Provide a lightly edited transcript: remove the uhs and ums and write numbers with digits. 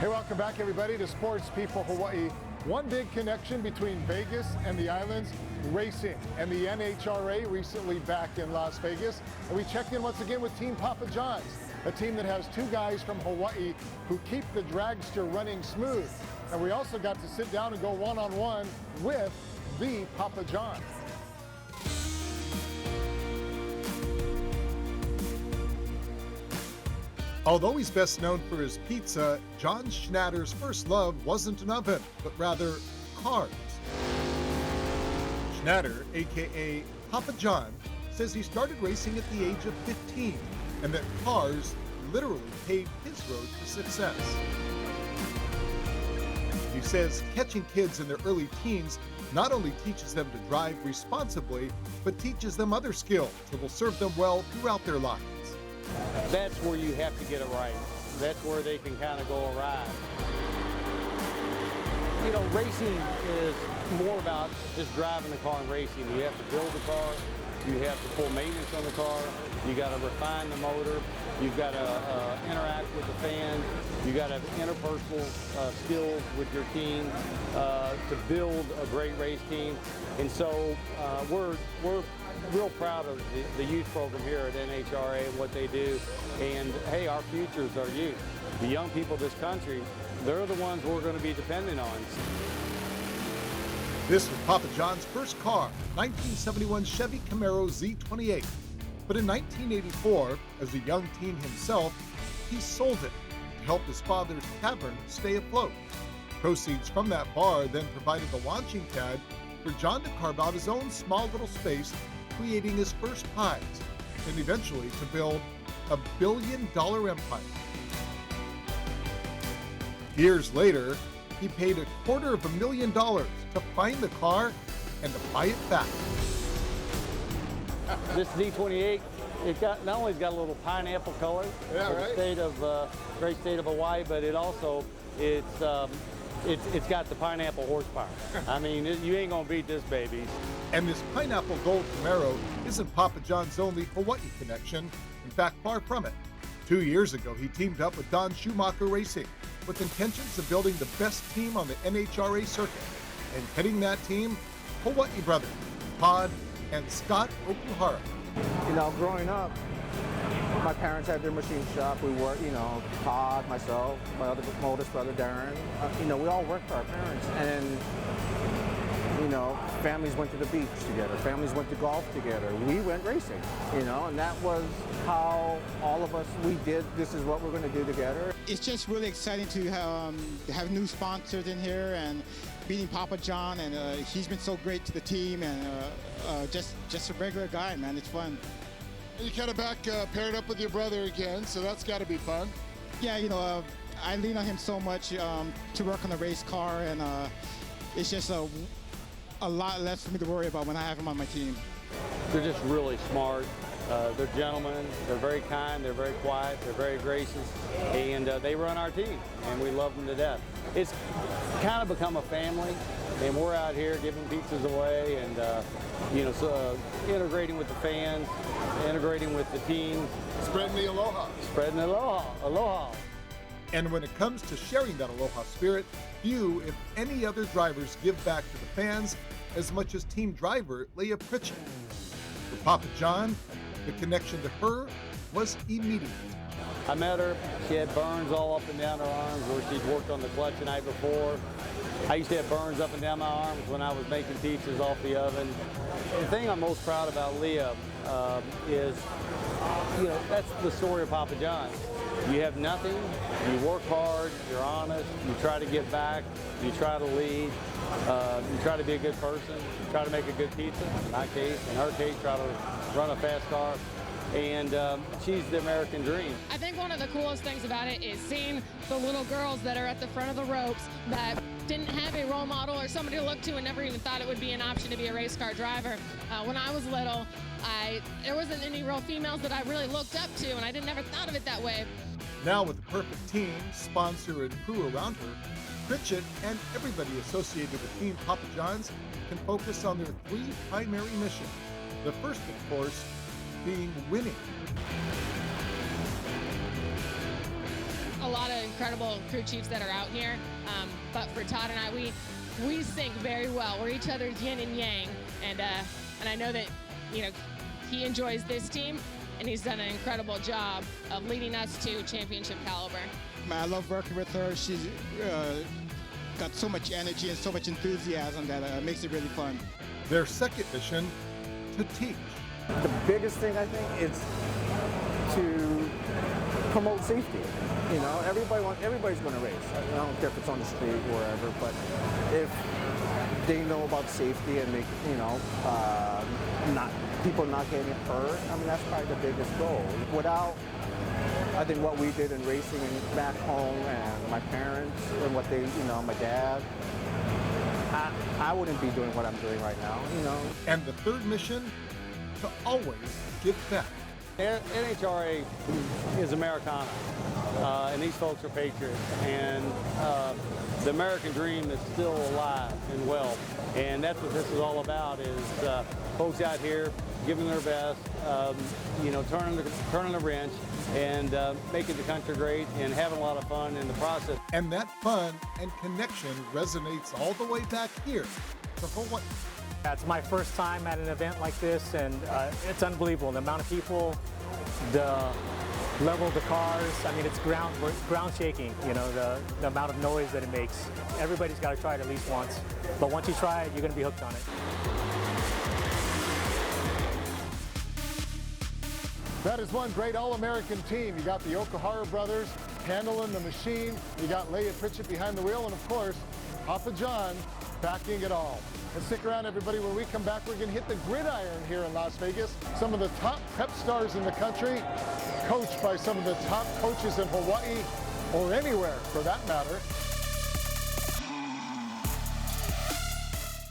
Hey, welcome back everybody to Sports People Hawaii. One big connection between Vegas and the islands, racing, and the NHRA recently back in Las Vegas. And we checked in once again with Team Papa John's, a team that has two guys from Hawaii who keep the dragster running smooth. And we also got to sit down and go one-on-one with the Papa John. Although he's best known for his pizza, John Schnatter's first love wasn't an oven, but rather cars. Schnatter, aka Papa John, says he started racing at the age of 15 and that cars literally paved his road to success. He says catching kids in their early teens not only teaches them to drive responsibly, but teaches them other skills that will serve them well throughout their lives. That's where you have to get it right. That's where they can kind of go awry. You know, racing is more about just driving the car and racing. You have to build the car. You have to pull maintenance on the car. You got to refine the motor. You've got to interact with the fans. You got to have interpersonal skills with your team to build a great race team. And so we're real proud of the youth program here at NHRA and what they do. And hey, our futures are youth. The young people of this country, they're the ones we're going to be dependent on. This was Papa John's first car, 1971 Chevy Camaro Z28. But in 1984, as a young teen himself, he sold it to help his father's tavern stay afloat. Proceeds from that bar then provided the launching pad for John to carve out his own small little space, creating his first pies, and eventually to build a billion-dollar empire. Years later, he paid $250,000 to find the car and to buy it back. This Z28, it got not only got a little pineapple color for the state of great state of Hawaii, but it also it's got the pineapple horsepower. I mean, you ain't gonna beat this baby. And this pineapple gold Camaro isn't Papa John's only Hawaii connection. In fact, far from it. 2 years ago, he teamed up with Don Schumacher Racing with intentions of building the best team on the NHRA circuit. And heading that team, Hawaii brothers, Todd and Scott Okuhara. You know, growing up, my parents had their machine shop. We worked, you know, Todd, myself, my oldest brother, Darren. You know, we all worked for our parents. And you know, families went to the beach together. Families went to golf together. We went racing, you know, and that was how all of us, we did, this is what we're going to do together. It's just really exciting to have new sponsors in here and meeting Papa John, and he's been so great to the team, and just a regular guy, man. It's fun. You kind of paired up with your brother again, so that's got to be fun. Yeah, you know, I lean on him so much to work on the race car, and it's just a lot less for me to worry about when I have him on my team. They're just really smart. They're gentlemen. They're very kind. They're very quiet. They're very gracious. And they run our team, and we love them to death. It's kind of become a family, and we're out here giving pizzas away and, you know, so, integrating with the fans, integrating with the team. Spreading the aloha. Spreading the aloha. Aloha. And when it comes to sharing that aloha spirit, few, if any other drivers give back to the fans as much as team driver Leah Pritchett. For Papa John, the connection to her was immediate. I met her. She had burns all up and down her arms where she'd worked on the clutch the night before. I used to have burns up and down my arms when I was making pizzas off the oven. The thing I'm most proud about Leah is, you know, that's the story of Papa John. You have nothing, you work hard, you're honest, you try to give back, you try to lead, you try to be a good person, you try to make a good pizza, in my case, in her case, try to run a fast car, and she's the American dream. I think one of the coolest things about it is seeing the little girls that are at the front of the ropes that didn't have a role model or somebody to look to and never even thought it would be an option to be a race car driver. When I was little, there wasn't any real females that I really looked up to, and I never thought of it that way. Now with the perfect team, sponsor, and crew around her, Pritchett and everybody associated with Team Papa John's can focus on their three primary missions. The first, of course, being winning. A lot of incredible crew chiefs that are out here, but for Todd and I, we sync very well. We're each other's yin and yang, and I know that, you know, he enjoys this team, and he's done an incredible job of leading us to championship caliber. I love working with her. She's got so much energy and so much enthusiasm that makes it really fun. Their second mission, to teach. The biggest thing, I think, is to promote safety. You know, everybody's going to race. I don't care if it's on the street or wherever, but if they know about safety and make, you know, people not getting hurt, I mean, that's probably the biggest goal. Without, I think, what we did in racing and back home, and my parents and what they, you know, my dad, I wouldn't be doing what I'm doing right now, you know. And the third mission, to always give back. NHRA is Americana, and these folks are patriots, and the American dream is still alive and well, and that's what this is all about, is folks out here giving their best, you know, turning the wrench, and making the country great and having a lot of fun in the process. And that fun and connection resonates all the way back here to Hawaii. It's my first time at an event like this, and it's unbelievable. The amount of people, the level of the cars, I mean, it's ground shaking, you know, the amount of noise that it makes. Everybody's got to try it at least once. But once you try it, you're going to be hooked on it. That is one great All-American team. You got the Okahara brothers handling the machine. You got Leia Pritchett behind the wheel, and of course, Papa John backing it all. And stick around, everybody. When we come back, we're going to hit the gridiron here in Las Vegas. Some of the top prep stars in the country, coached by some of the top coaches in Hawaii, or anywhere for that matter.